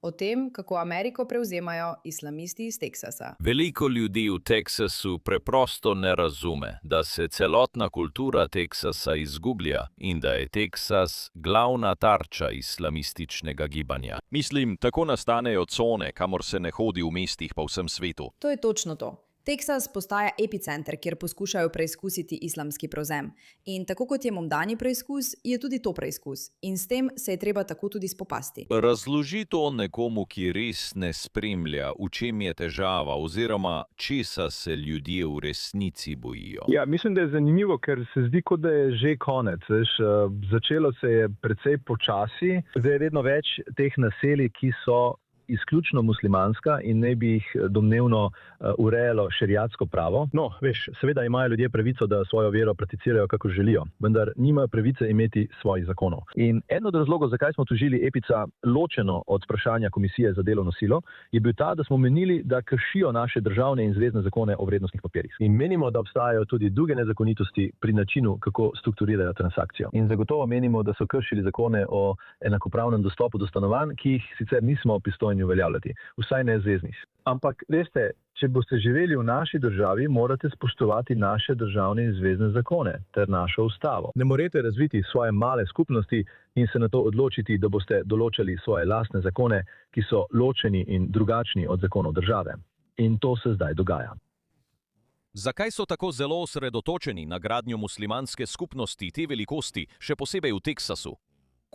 O tem, kako Ameriko prevzemajo islamisti iz Teksasa. Veliko ljudi v Teksasu preprosto ne razume, da se celotna kultura Teksasa izgublja in da je Teksas glavna tarča islamističnega gibanja. Mislim, tako nastanejo cone, kamor se ne hodi v mestih po vsem svetu. To je točno to. Teksas postaja epicenter, kjer poskušajo preizkusiti islamski prevzem. In tako kot je Momdani preizkus, je tudi to preizkus. In s tem se je treba tako tudi spopasti. Razloži to nekomu, ki res ne spremlja, v čem je težava oziroma česa se ljudje v resnici bojijo. Ja, mislim, da je zanimivo, ker se zdi, kot da je že konec. Začelo se je precej počasi, zdaj je vedno več teh naselij, ki so izključno muslimanska in ne bi jih domnevno urejalo šeriatsko pravo. No, veš, seveda imajo ljudje pravico, da svojo vero prakticirajo, kako želijo, vendar nimajo pravice imeti svojih zakonov. In eden od razlogov, zakaj smo tožili Epica ločeno od vprašanja Komisije za delovno silo, je bil ta, da smo menili, da kršijo naše državne in zvezne zakone o vrednostnih papirjih. In menimo, da obstajajo tudi druge nezakonitosti pri načinu, kako strukturirajo transakcijo. In zagotovo menimo, da so kršili zakone o enakopravnem dostopu do stanovanj, ki jih sicer nismo pristojni uveljavljati, vsaj ne zveznih. Ampak, veste, če boste živeli v naši državi, morate spoštovati naše državne in zvezne zakone ter našo ustavo. Ne morete razviti svoje male skupnosti in se na to odločiti, da boste določali svoje lastne zakone, ki so ločeni in drugačni od zakonov države. In to se zdaj dogaja. Zakaj so tako zelo osredotočeni na gradnjo muslimanske skupnosti te velikosti, še posebej v Teksasu?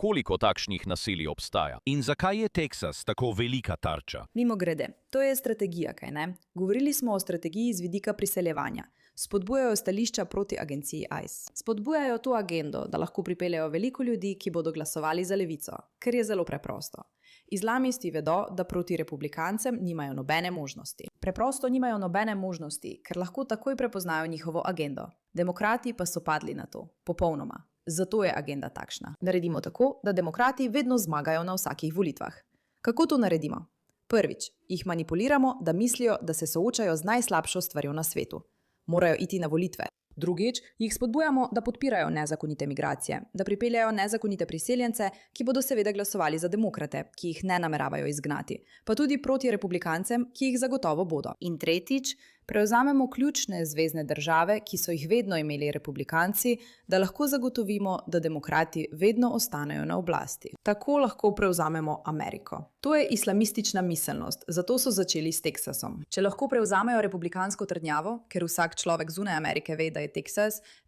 Koliko takšnih naselij obstaja? In zakaj je Teksas tako velika tarča? Mimogrede, to je strategija, kaj ne? Govorili smo o strategiji z vidika priseljevanja. Spodbujajo stališča proti agenciji ICE. Spodbujajo to agendo, da lahko pripeljejo veliko ljudi, ki bodo glasovali za levico, ker je zelo preprosto. Islamisti vedo, da proti republikancem nimajo nobene možnosti. Preprosto nimajo nobene možnosti, ker lahko takoj prepoznajo njihovo agendo. Demokrati pa so padli na to, popolnoma. Zato je agenda takšna. Naredimo tako, da demokrati vedno zmagajo na vsakih volitvah. Kako to naredimo? Prvič, jih manipuliramo, da mislijo, da se soočajo z najslabšo stvarjo na svetu. Morajo iti na volitve. Drugič, jih spodbujamo, da podpirajo nezakonite migracije, da pripeljajo nezakonite priseljence, ki bodo seveda glasovali za demokrate, ki jih ne nameravajo izgnati, pa tudi proti republikancem, ki jih zagotovo bodo. In tretjič, prevzamemo ključne zvezne države, ki so jih vedno imeli republikanci, da lahko zagotovimo, da demokrati vedno ostanejo na oblasti. Tako lahko prevzamemo Ameriko. To je islamistična miselnost, zato so začeli s Teksasom. Če lahko prevzamejo republikansko trdnjavo, ker vsak človek zunaj Amerike ve, da je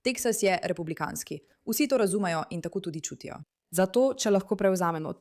Teksas je republikanski. Vsi to razumejo in tako tudi čutijo. Zato, če lahko prevzamemo